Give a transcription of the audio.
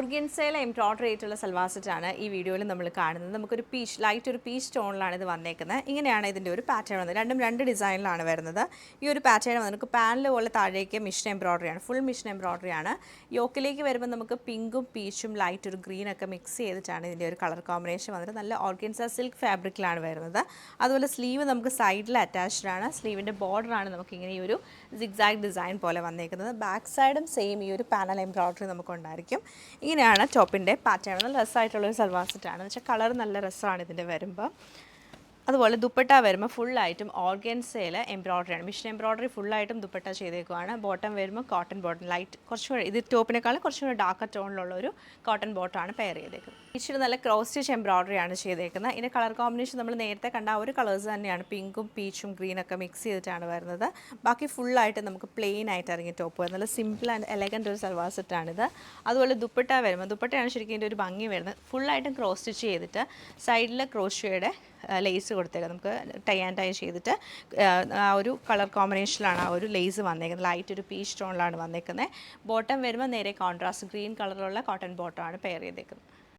ഓർഗൻസയിലെ embroidery ആയിട്ടുള്ള സൽവാർ സെറ്റാണ് ഈ വീഡിയോയിൽ നമ്മൾ കാണുന്നത്. നമുക്കൊരു ലൈറ്റ് ഒരു പീച്ച് ടോണിലാണ് ഇത് വന്നേക്കുന്നത്. ഇങ്ങനെയാണ് ഇതിൻ്റെ ഒരു പാറ്റേൺ വന്നത്. രണ്ട് ഡിസൈനിലാണ് വരുന്നത്. ഈ ഒരു പാറ്റേൺ നമുക്ക് പാനൽ പോലെ താഴേക്ക് മിഷൻ എംബ്രോയ്ഡറിയാണ്, ഫുൾ മിഷൻ എംബ്രോയ്ഡറിയാണ്. യോക്കിലേക്ക് വരുമ്പോൾ നമുക്ക് പിങ്കും പീച്ചും ലൈറ്റ് ഒരു ഗ്രീനൊക്കെ മിക്സ് ചെയ്തിട്ടാണ് ഇതിൻ്റെ ഒരു കളർ കോമ്പിനേഷൻ വന്നിട്ട് നല്ല ഓർഗൻസ സിൽക്ക് ഫാബ്രിക്കിലാണ് വരുന്നത്. അതുപോലെ സ്ലീവ് നമുക്ക് സൈഡിൽ അറ്റാച്ച്ഡ് ആണ്. സ്ലീവിൻ്റെ ബോർഡറാണ് നമുക്ക് ഇങ്ങനെ ഈ ഒരു സിഗ്സാഗ് ഡിസൈൻ പോലെ വന്നേക്കുന്നത്. ബാക്ക് സൈഡും സെയിം ഈ ഒരു പാനൽ എംബ്രോയ്ഡറി നമുക്കുണ്ടായിരിക്കും. ഇങ്ങനെയാണ് ടോപ്പിൻ്റെ പാറ്റേൺ. നല്ല രസമായിട്ടുള്ളൊരു സൽവാർ സെറ്റാണ്. എന്ന് വെച്ചാൽ കളർ നല്ല രസമാണ് ഇതിൻ്റെ വരുമ്പോൾ. അതുപോലെ ദുപ്പട്ട വരുമ്പോൾ ഫുള്ളായിട്ടും ഓർഗൻസയിൽ എംബ്രോയ്ഡറിയാണ്, മിഷൻ എംബ്രോയ്ഡറി ഫുള്ളായിട്ടും ദുപ്പട്ട ചെയ്തേക്കുവാണ്. ബോട്ടം വരുമ്പോൾ കോട്ടൺ ബോട്ടം, ലൈറ്റ് കുറച്ചുകൂടി ഇത് ടോപ്പിനേക്കാളും കുറച്ചുകൂടി ഡാർക്കർ ടോണിലുള്ള ഒരു കോട്ടൺ ബോട്ടമാണ് പെയർ ചെയ്തേക്കുന്നത്. ഇച്ചിരി നല്ല ക്രോസ് സ്റ്റിച്ച് എംബ്രോയ്ഡറിയാണ് ചെയ്തേക്കുന്നത്. ഇതിൻ്റെ കളർ കോമ്പിനേഷൻ നമ്മൾ നേരത്തെ കണ്ട ആ ഒരു കളേഴ്സ് തന്നെയാണ്, പിങ്കും പീച്ചും ഗ്രീനൊക്കെ മിക്സ് ചെയ്തിട്ടാണ് വരുന്നത്. ബാക്കി ഫുള്ളായിട്ട് നമുക്ക് പ്ലെയിൻ ആയിട്ട് ഇറങ്ങിയ ടോപ്പ് വരുന്നത്. നല്ല സിമ്പിൾ ആൻഡ് എലഗൻ്റ് ഒരു സൽവാർ സെറ്റാണിത്. അതുപോലെ ദുപ്പട്ട വരുമ്പോൾ ദുപ്പട്ടയാണ് ശരിക്കും ഇതിൻ്റെ ഒരു ഭംഗി വരുന്നത്. ഫുള്ളായിട്ടും ക്രോസ് സ്റ്റിച്ച് ചെയ്തിട്ട് സൈഡിൽ ക്രോഷ്യയുടെ ലേസ് കൊടുത്തേക്കുക. നമുക്ക് ടൈ ആൻഡ് ടൈ ചെയ്തിട്ട് ആ ഒരു കളർ കോമ്പിനേഷനിലാണ് ആ ഒരു ലേസ് വന്നേക്കുന്നത്. ലൈറ്റ് ഒരു പീച്ച് ടോണിലാണ് വന്നേക്കുന്നത്. ബോട്ടം വരുമ്പോൾ നേരെ കോൺട്രാസ്റ്റ് ഗ്രീൻ കളറിലുള്ള കോട്ടൺ ബോട്ടമാണ് പെയർ ചെയ്തേക്കുന്നത്.